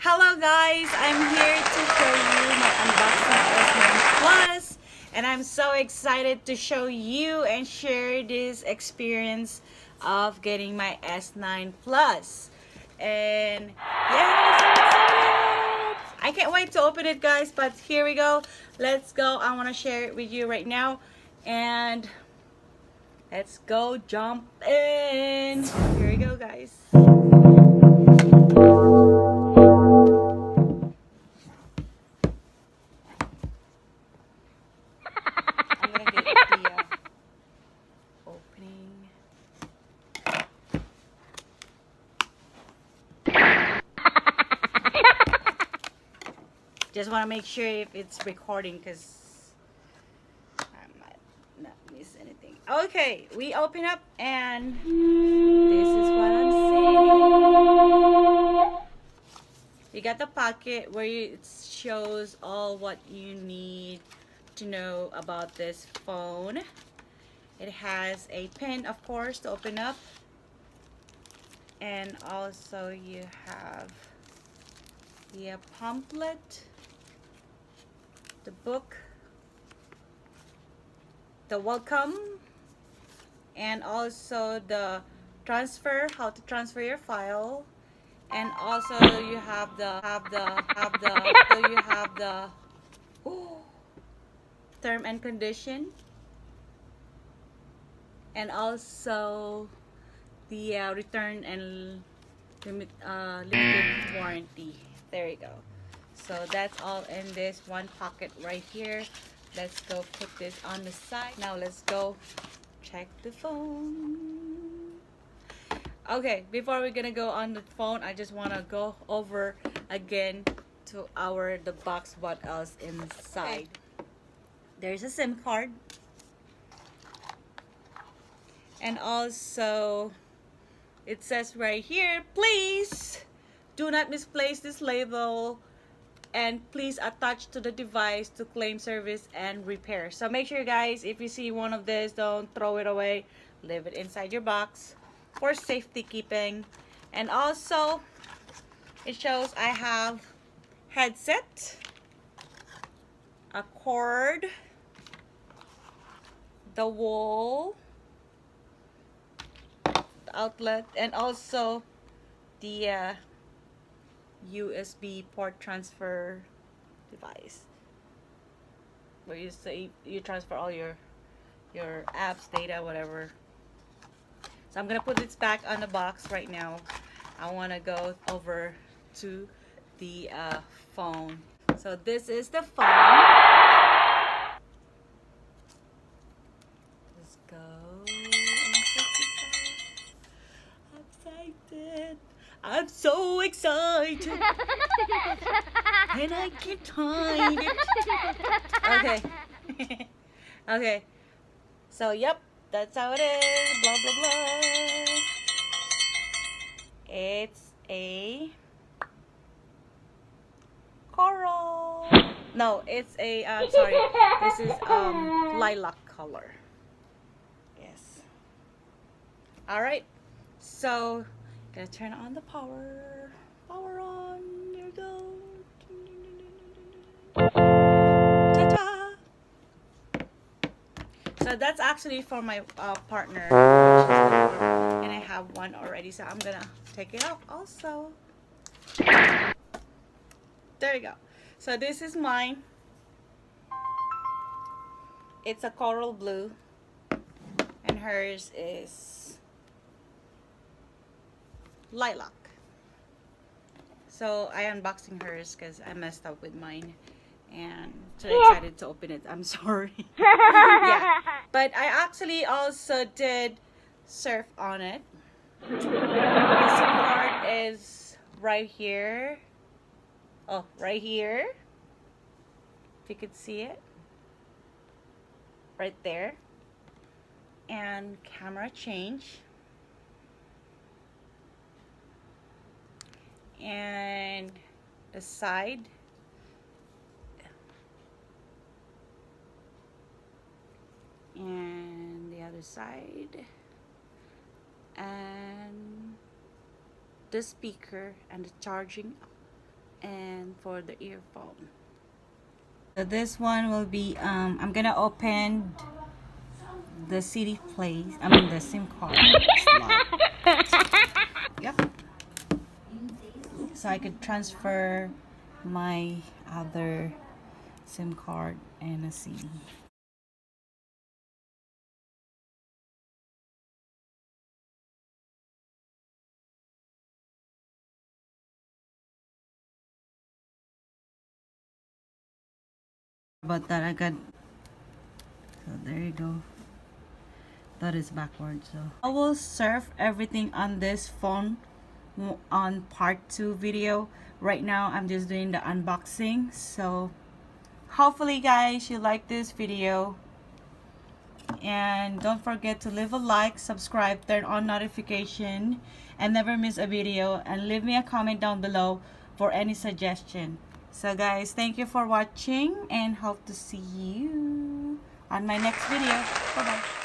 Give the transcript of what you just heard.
Hello guys, I'm here to show you my unboxing S9 Plus, and I'm so excited to show you and share this experience of getting my S9 Plus. And yeah, I'm so excited. I can't wait to open it, guys, but here we go. Let's go. I want to share it with you right now, and let's go jump in. Here we go, guys. I'm gonna get the opening. Just want to make sure if it's recording, because I might not miss anything. Okay, we open up and this is what I'm seeing. You got the pocket where it shows all what you need to know about this phone. It has a pin, of course, to open up. And also you have the pamphlet, the book, the welcome, and also the transfer, how to transfer your file, and also you have the term and condition, and also the return and limited warranty. There you go. So that's all in this one pocket right here. Let's go put this on the side. Now let's go check the phone. Okay, before we're gonna go on the phone, I just want to go over again to the box, what else inside. There's a SIM card, and also it says right here, please do not misplace this label, and please attach to the device to claim service and repair. So make sure, guys, if you see one of this, don't throw it away. Leave it inside your box for safety keeping. And also it shows I have headset, a cord, the wall, the outlet, and also the USB port transfer device where you transfer all your apps, data, whatever. So I'm gonna put this back on the box right now. I want to go over to the phone. So this is the phone. Let's go. I'm excited. I'm so excited. And I can't hide it. Okay. Okay. So, yep. That's how it is. Blah, blah, blah. It's a coral. No, it's a, sorry. This is lilac color. Yes. Alright. So, gonna turn on the power. Power on. There we go. Ta-ta! So that's actually for my partner, and I have one already. So I'm gonna take it off also. There you go. So this is mine. It's a coral blue, and hers is lilac. So I unboxing hers because I messed up with mine, and so excited to open it. I'm sorry. Yeah, but I actually also did surf on it. The SIM card is right here. Oh, right here. If you could see it, right there. And camera change. And the side, and the other side, and the speaker and the charging and for the earphone. So this one will be I'm gonna open the CD place, I mean the SIM card slot. Yep. So I could transfer my other SIM card and a CD. About that, I got, so there you go. That is backwards. So I will serve everything on this phone on part 2 video. Right now I'm just doing the unboxing. So hopefully guys you like this video, and don't forget to leave a like, subscribe, turn on notification, and never miss a video, and leave me a comment down below for any suggestion. So guys, thank you for watching and hope to see you on my next video. Bye bye.